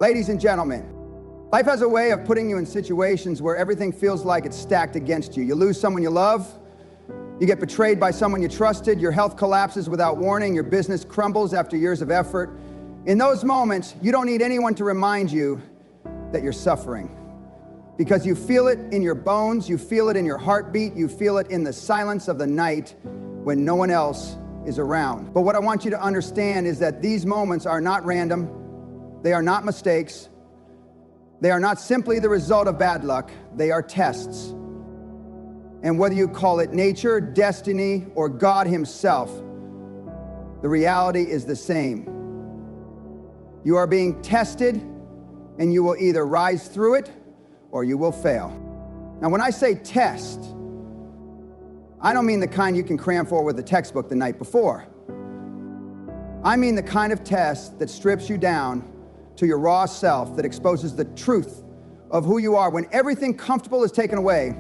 Ladies and gentlemen, life has a way of putting you in situations where everything feels like it's stacked against you. You lose someone you love, you get betrayed by someone you trusted, your health collapses without warning, your business crumbles after years of effort. In those moments, you don't need anyone to remind you that you're suffering, because you feel it in your bones, you feel it in your heartbeat, you feel it in the silence of the night when no one else is around. But what I want you to understand is that these moments are not random. They are not mistakes. They are not simply the result of bad luck. They are tests. And whether you call it nature, destiny, or God himself, the reality is the same. You are being tested, and you will either rise through it or you will fail. Now, when I say test, I don't mean the kind you can cram for with a textbook the night before. I mean the kind of test that strips you down to your raw self, that exposes the truth of who you are when everything comfortable is taken away.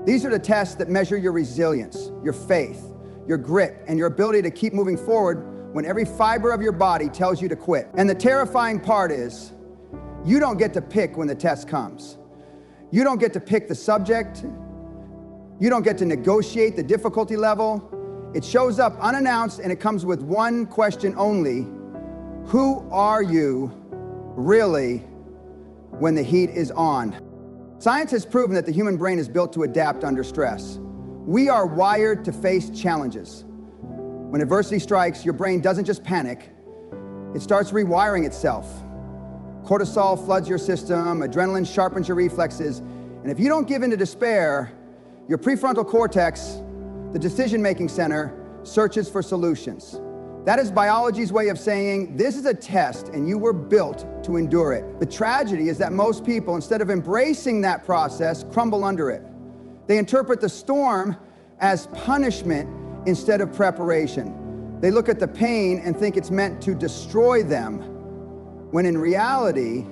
These are the tests that measure your resilience, your faith, your grit, and your ability to keep moving forward when every fiber of your body tells you to quit. And the terrifying part is, you don't get to pick when the test comes. You don't get to pick the subject. You don't get to negotiate the difficulty level. It shows up unannounced, and it comes with one question only: who are you really when the heat is on? Science has proven that the human brain is built to adapt under stress. We are wired to face challenges. When adversity strikes, your brain doesn't just panic, it starts rewiring itself. Cortisol floods your system, adrenaline sharpens your reflexes, and if you don't give in to despair, your prefrontal cortex, the decision-making center, searches for solutions. That is biology's way of saying, this is a test and you were built to endure it. The tragedy is that most people, instead of embracing that process, crumble under it. They interpret the storm as punishment instead of preparation. They look at the pain and think it's meant to destroy them, when in reality,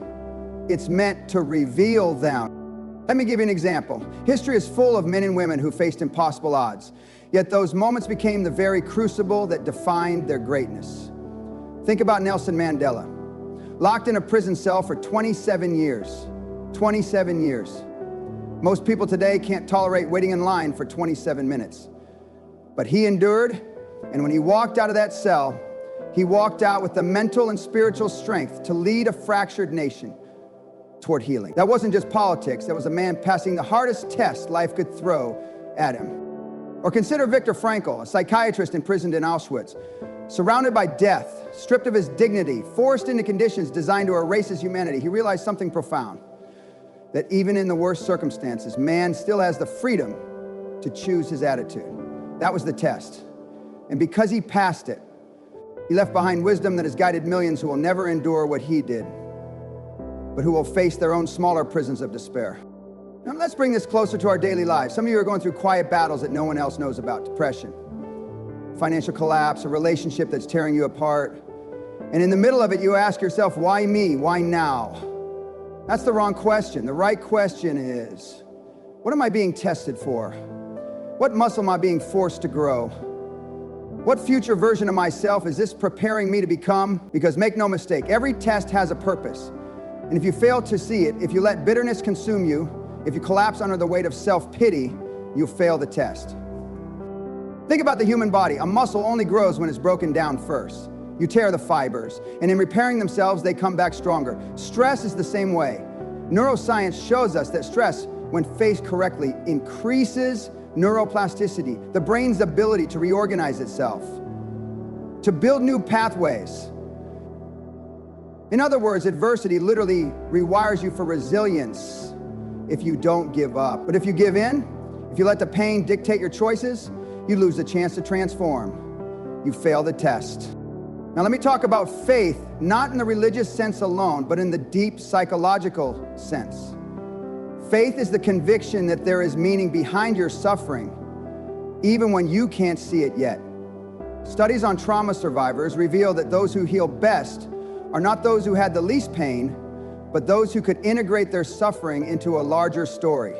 it's meant to reveal them. Let me give you an example. History is full of men and women who faced impossible odds. Yet those moments became the very crucible that defined their greatness. Think about Nelson Mandela, locked in a prison cell for 27 years. 27 years. Most people today can't tolerate waiting in line for 27 minutes. But he endured, and when he walked out of that cell, he walked out with the mental and spiritual strength to lead a fractured nation toward healing. That wasn't just politics, that was a man passing the hardest test life could throw at him. Or consider Viktor Frankl, a psychiatrist imprisoned in Auschwitz, surrounded by death, stripped of his dignity, forced into conditions designed to erase his humanity. He realized something profound, that even in the worst circumstances, man still has the freedom to choose his attitude. That was the test. And because he passed it, he left behind wisdom that has guided millions who will never endure what he did, but who will face their own smaller prisons of despair. Now let's bring this closer to our daily lives. Some of you are going through quiet battles that no one else knows about: depression, financial collapse, a relationship that's tearing you apart. And in the middle of it, you ask yourself, why me? Why now? That's the wrong question. The right question is, what am I being tested for? What muscle am I being forced to grow? What future version of myself is this preparing me to become? Because make no mistake, every test has a purpose. And if you fail to see it, if you let bitterness consume you, if you collapse under the weight of self-pity, you'll fail the test. Think about the human body. A muscle only grows when it's broken down first. You tear the fibers, and in repairing themselves, they come back stronger. Stress is the same way. Neuroscience shows us that stress, when faced correctly, increases neuroplasticity, the brain's ability to reorganize itself, to build new pathways. In other words, adversity literally rewires you for resilience if you don't give up. But if you give in, if you let the pain dictate your choices, you lose the chance to transform. You fail the test. Now let me talk about faith, not in the religious sense alone, but in the deep psychological sense. Faith is the conviction that there is meaning behind your suffering, even when you can't see it yet. Studies on trauma survivors reveal that those who heal best are not those who had the least pain, but those who could integrate their suffering into a larger story.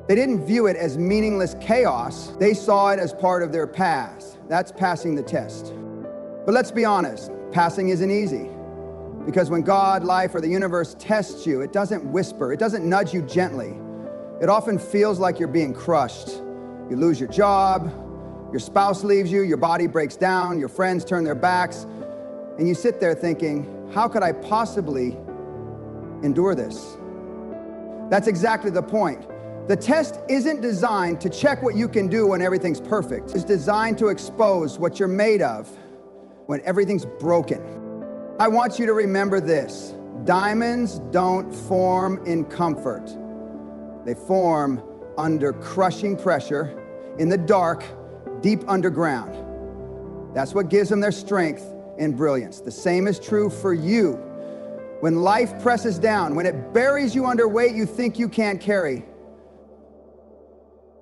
They didn't view it as meaningless chaos. They saw it as part of their past. That's passing the test. But let's be honest, passing isn't easy. Because when God, life, or the universe tests you, it doesn't whisper, it doesn't nudge you gently. It often feels like you're being crushed. You lose your job, your spouse leaves you, your body breaks down, your friends turn their backs, and you sit there thinking, how could I possibly endure this? That's exactly the point. The test isn't designed to check what you can do when everything's perfect. It's designed to expose what you're made of when everything's broken. I want you to remember this. Diamonds don't form in comfort. They form under crushing pressure, in the dark, deep underground. That's what gives them their strength and brilliance. The same is true for you. When life presses down, when it buries you under weight you think you can't carry,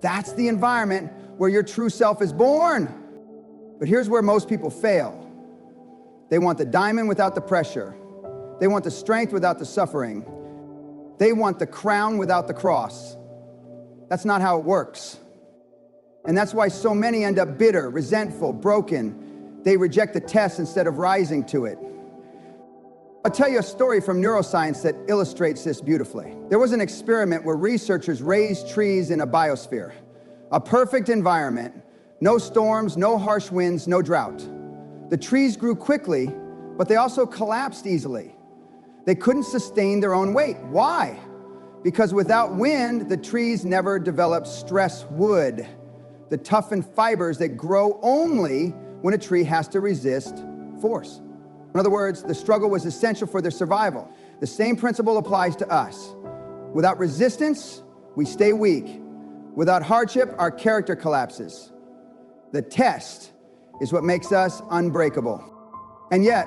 that's the environment where your true self is born. But here's where most people fail. They want the diamond without the pressure. They want the strength without the suffering. They want the crown without the cross. That's not how it works. And that's why so many end up bitter, resentful, broken. They reject the test instead of rising to it. I'll tell you a story from neuroscience that illustrates this beautifully. There was an experiment where researchers raised trees in a biosphere, a perfect environment, no storms, no harsh winds, no drought. The trees grew quickly, but they also collapsed easily. They couldn't sustain their own weight. Why? Because without wind, the trees never develop stress wood, the toughened fibers that grow only when a tree has to resist force. In other words, the struggle was essential for their survival. The same principle applies to us. Without resistance, we stay weak. Without hardship, our character collapses. The test is what makes us unbreakable. And yet,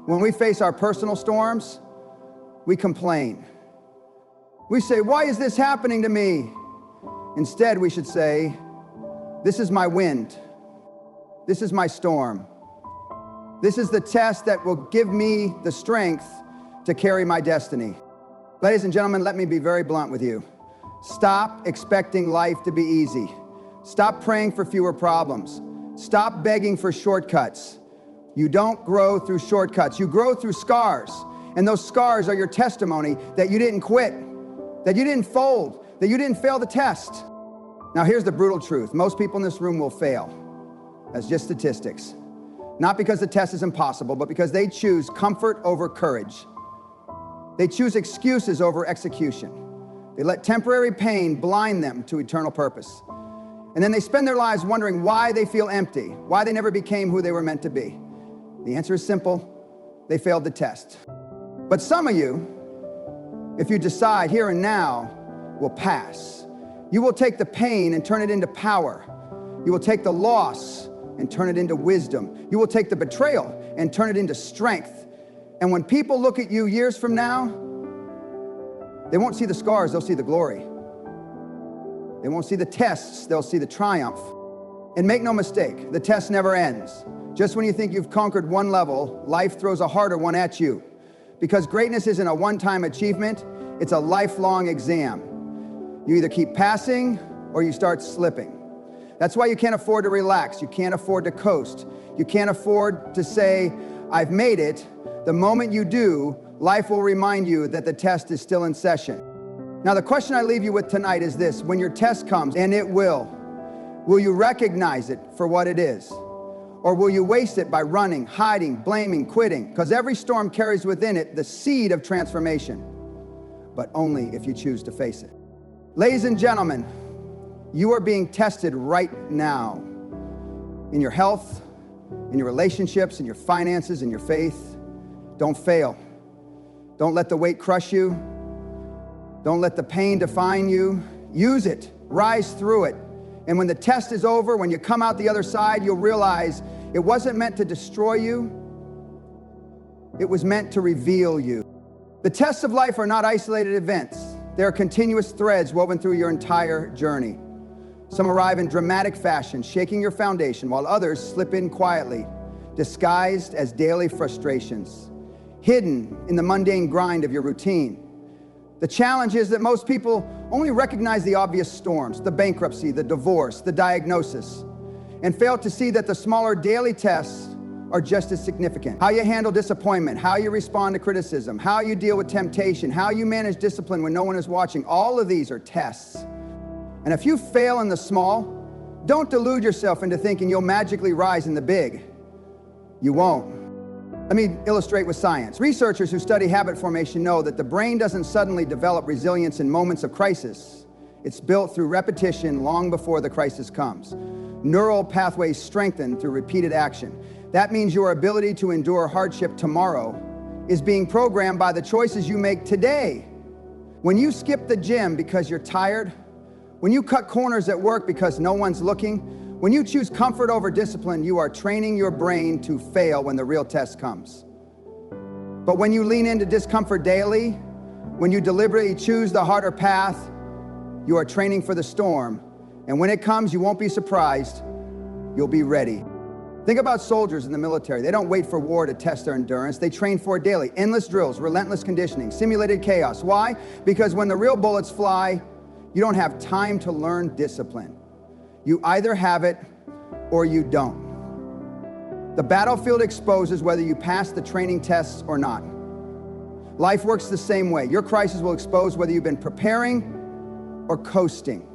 when we face our personal storms, we complain. We say, why is this happening to me? Instead, we should say, this is my wind. This is my storm. This is the test that will give me the strength to carry my destiny. Ladies and gentlemen, let me be very blunt with you. Stop expecting life to be easy. Stop praying for fewer problems. Stop begging for shortcuts. You don't grow through shortcuts. You grow through scars. And those scars are your testimony that you didn't quit, that you didn't fold, that you didn't fail the test. Now here's the brutal truth. Most people in this room will fail. That's just statistics. Not because the test is impossible, but because they choose comfort over courage. They choose excuses over execution. They let temporary pain blind them to eternal purpose. And then they spend their lives wondering why they feel empty, why they never became who they were meant to be. The answer is simple. They failed the test. But some of you, if you decide here and now, will pass. You will take the pain and turn it into power. You will take the loss and turn it into wisdom. You will take the betrayal and turn it into strength. And when people look at you years from now, they won't see the scars, they'll see the glory. They won't see the tests, they'll see the triumph. And make no mistake, the test never ends. Just when you think you've conquered one level, life throws a harder one at you. Because greatness isn't a one-time achievement, it's a lifelong exam. You either keep passing or you start slipping. That's why you can't afford to relax. You can't afford to coast. You can't afford to say, I've made it. The moment you do, life will remind you that the test is still in session. Now, the question I leave you with tonight is this. When your test comes, and it will you recognize it for what it is? Or will you waste it by running, hiding, blaming, quitting? Because every storm carries within it the seed of transformation, but only if you choose to face it. Ladies and gentlemen, you are being tested right now in your health, in your relationships, in your finances, in your faith. Don't fail. Don't let the weight crush you. Don't let the pain define you. Use it. Rise through it. And when the test is over, when you come out the other side, you'll realize it wasn't meant to destroy you. It was meant to reveal you. The tests of life are not isolated events. They are continuous threads woven through your entire journey. Some arrive in dramatic fashion, shaking your foundation, while others slip in quietly, disguised as daily frustrations, hidden in the mundane grind of your routine. The challenge is that most people only recognize the obvious storms, the bankruptcy, the divorce, the diagnosis, and fail to see that the smaller daily tests are just as significant. How you handle disappointment, how you respond to criticism, how you deal with temptation, how you manage discipline when no one is watching, all of these are tests. And if you fail in the small, don't delude yourself into thinking you'll magically rise in the big. You won't. Let me illustrate with science. Researchers who study habit formation know that the brain doesn't suddenly develop resilience in moments of crisis. It's built through repetition long before the crisis comes. Neural pathways strengthen through repeated action. That means your ability to endure hardship tomorrow is being programmed by the choices you make today. When you skip the gym because you're tired, when you cut corners at work because no one's looking, when you choose comfort over discipline, you are training your brain to fail when the real test comes. But when you lean into discomfort daily, when you deliberately choose the harder path, you are training for the storm. And when it comes, you won't be surprised. You'll be ready. Think about soldiers in the military. They don't wait for war to test their endurance. They train for it daily. Endless drills, relentless conditioning, simulated chaos. Why? Because when the real bullets fly, you don't have time to learn discipline. You either have it or you don't. The battlefield exposes whether you pass the training tests or not. Life works the same way. Your crisis will expose whether you've been preparing or coasting.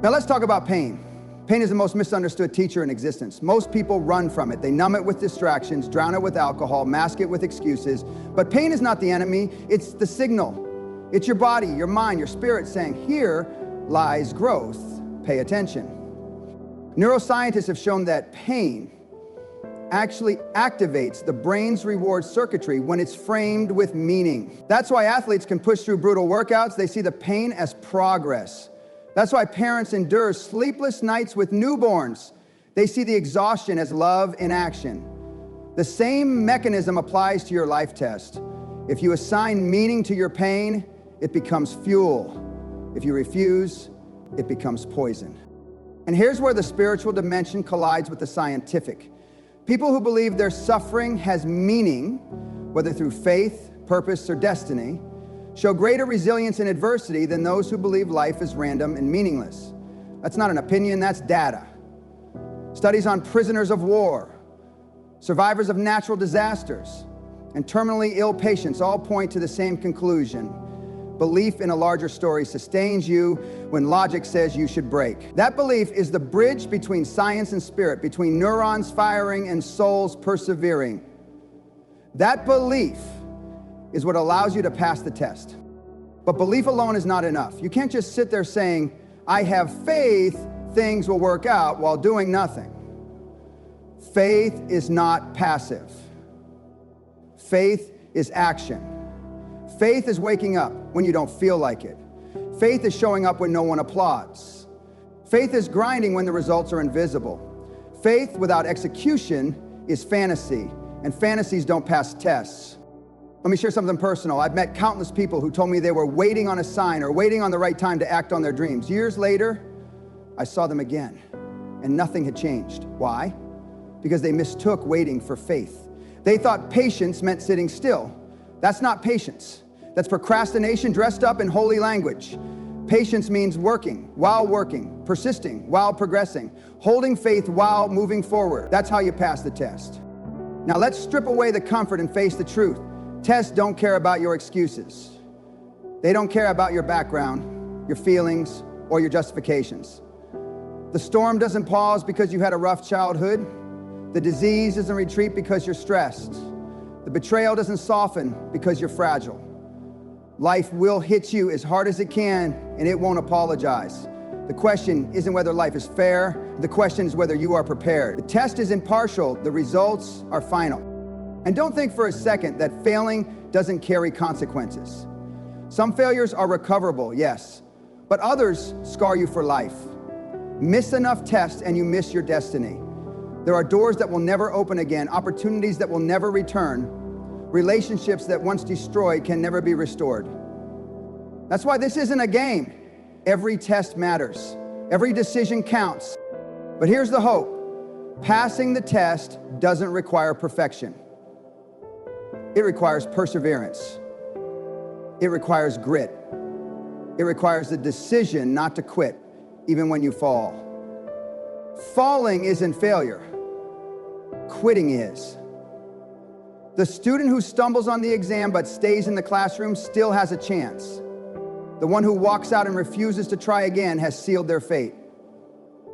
Now let's talk about pain. Pain is the most misunderstood teacher in existence. Most people run from it. They numb it with distractions, drown it with alcohol, mask it with excuses. But pain is not the enemy, it's the signal. It's your body, your mind, your spirit saying, here lies growth, pay attention. Neuroscientists have shown that pain actually activates the brain's reward circuitry when it's framed with meaning. That's why athletes can push through brutal workouts. They see the pain as progress. That's why parents endure sleepless nights with newborns. They see the exhaustion as love in action. The same mechanism applies to your life test. If you assign meaning to your pain, it becomes fuel. If you refuse, it becomes poison. And here's where the spiritual dimension collides with the scientific. People who believe their suffering has meaning, whether through faith, purpose, or destiny, show greater resilience in adversity than those who believe life is random and meaningless. That's not an opinion, that's data. Studies on prisoners of war, survivors of natural disasters, and terminally ill patients all point to the same conclusion. Belief in a larger story sustains you when logic says you should break. That belief is the bridge between science and spirit, between neurons firing and souls persevering. That belief is what allows you to pass the test. But belief alone is not enough. You can't just sit there saying, I have faith things will work out while doing nothing. Faith is not passive. Faith is action. Faith is waking up when you don't feel like it. Faith is showing up when no one applauds. Faith is grinding when the results are invisible. Faith without execution is fantasy, and fantasies don't pass tests. Let me share something personal. I've met countless people who told me they were waiting on a sign or waiting on the right time to act on their dreams. Years later, I saw them again, and nothing had changed. Why? Because they mistook waiting for faith. They thought patience meant sitting still. That's not patience. That's procrastination dressed up in holy language. Patience means working while working, persisting while progressing, holding faith while moving forward. That's how you pass the test. Now let's strip away the comfort and face the truth. Tests don't care about your excuses. They don't care about your background, your feelings, or your justifications. The storm doesn't pause because you had a rough childhood. The disease doesn't retreat because you're stressed. The betrayal doesn't soften because you're fragile. Life will hit you as hard as it can, and it won't apologize. The question isn't whether life is fair. The question is whether you are prepared. The test is impartial. The results are final. And don't think for a second that failing doesn't carry consequences. Some failures are recoverable, yes, but others scar you for life. Miss enough tests and you miss your destiny. There are doors that will never open again, opportunities that will never return, relationships that once destroyed can never be restored. That's why this isn't a game. Every test matters. Every decision counts. But here's the hope. Passing the test doesn't require perfection. It requires perseverance. It requires grit. It requires the decision not to quit, even when you fall. Falling isn't failure. quitting is. The student who stumbles on the exam but stays in the classroom still has a chance. The one who walks out and refuses to try again has sealed their fate.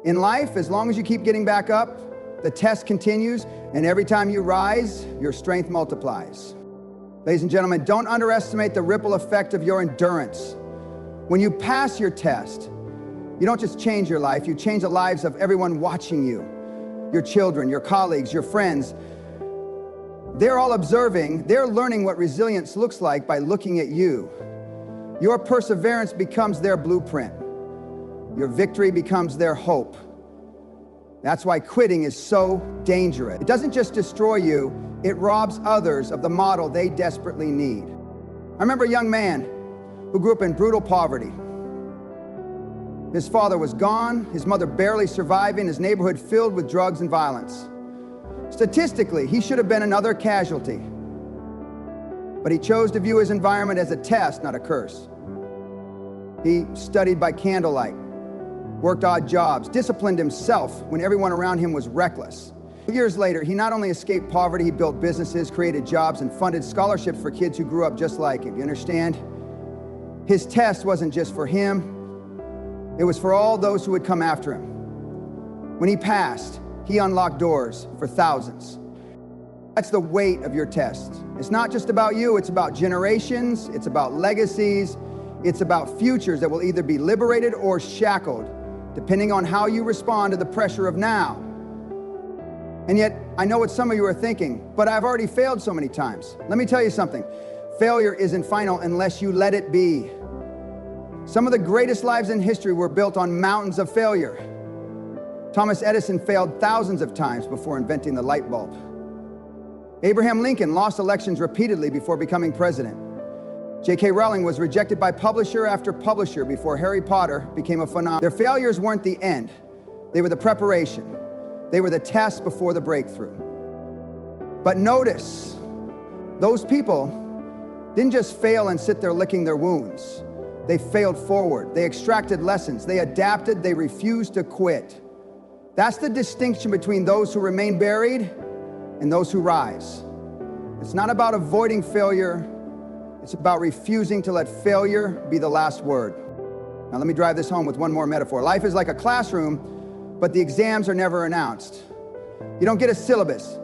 In life, as long as you keep getting back up, the test continues, and every time you rise, your strength multiplies. Ladies and gentlemen, don't underestimate the ripple effect of your endurance. When you pass your test, you don't just change your life, you change the lives of everyone watching you. Your children, your colleagues, your friends. They're all observing, they're learning what resilience looks like by looking at you. Your perseverance becomes their blueprint. Your victory becomes their hope. That's why quitting is so dangerous. It doesn't just destroy you, it robs others of the model they desperately need. I remember a young man who grew up in brutal poverty. His father was gone, his mother barely surviving, his neighborhood filled with drugs and violence. Statistically, he should have been another casualty. But he chose to view his environment as a test, not a curse. He studied by candlelight, worked odd jobs, disciplined himself when everyone around him was reckless. Years later, he not only escaped poverty, he built businesses, created jobs, and funded scholarships for kids who grew up just like him. You understand? His test wasn't just for him, it was for all those who would come after him. When he passed, he unlocked doors for thousands. That's the weight of your test. It's not just about you, it's about generations, it's about legacies, it's about futures that will either be liberated or shackled, depending on how you respond to the pressure of now. And yet, I know what some of you are thinking, but I've already failed so many times. Let me tell you something. Failure isn't final unless you let it be. Some of the greatest lives in history were built on mountains of failure. Thomas Edison failed thousands of times before inventing the light bulb. Abraham Lincoln lost elections repeatedly before becoming president. J.K. Rowling was rejected by publisher after publisher before Harry Potter became a phenomenon. Their failures weren't the end. They were the preparation. They were the test before the breakthrough. But notice, those people didn't just fail and sit there licking their wounds. They failed forward. They extracted lessons. They adapted. They refused to quit. That's the distinction between those who remain buried and those who rise. It's not about avoiding failure. It's about refusing to let failure be the last word. Now let me drive this home with one more metaphor. Life is like a classroom, but the exams are never announced. You don't get a syllabus.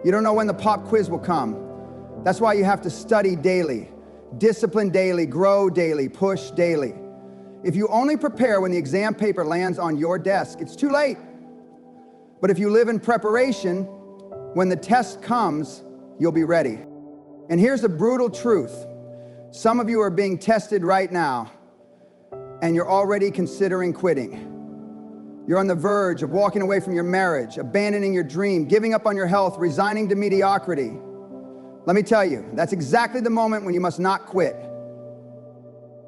You don't know when the pop quiz will come. That's why you have to study daily, discipline daily, grow daily, push daily. If you only prepare when the exam paper lands on your desk, it's too late. But if you live in preparation, when the test comes, you'll be ready. And here's the brutal truth. Some of you are being tested right now, and you're already considering quitting. You're on the verge of walking away from your marriage, abandoning your dream, giving up on your health, resigning to mediocrity. Let me tell you, that's exactly the moment when you must not quit.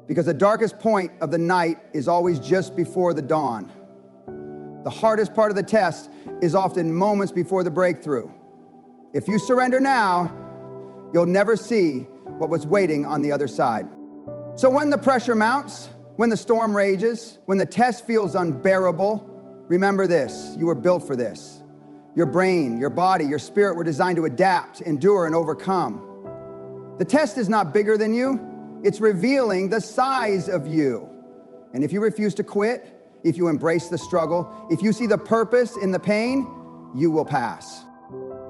Because the darkest point of the night is always just before the dawn. The hardest part of the test is often moments before the breakthrough. If you surrender now, you'll never see what was waiting on the other side. So when the pressure mounts, when the storm rages, when the test feels unbearable, remember this: you were built for this. Your brain, your body, your spirit were designed to adapt, endure, and overcome. The test is not bigger than you. It's revealing the size of you. And if you refuse to quit, if you embrace the struggle, if you see the purpose in the pain, you will pass.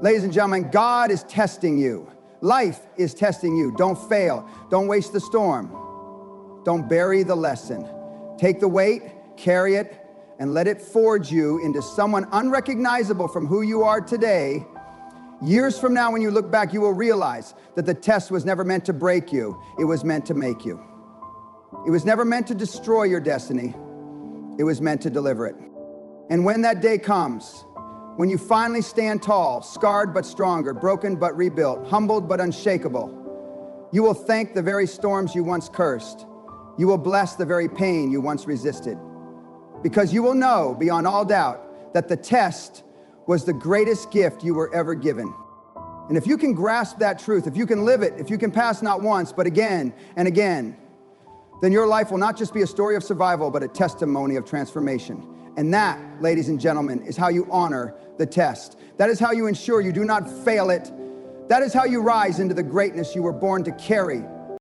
Ladies and gentlemen, God is testing you. Life is testing you. Don't fail. Don't waste the storm. Don't bury the lesson. Take the weight, carry it, and let it forge you into someone unrecognizable from who you are today. Years from now, when you look back, you will realize that the test was never meant to break you. It was meant to make you. It was never meant to destroy your destiny. It was meant to deliver it. And when that day comes, when you finally stand tall, scarred but stronger, broken but rebuilt, humbled but unshakable, you will thank the very storms you once cursed. You will bless the very pain you once resisted. Because you will know beyond all doubt that the test was the greatest gift you were ever given. And if you can grasp that truth, if you can live it, if you can pass not once, but again and again, then your life will not just be a story of survival, but a testimony of transformation. And that, ladies and gentlemen, is how you honor the test. That is how you ensure you do not fail it. That is how you rise into the greatness you were born to carry.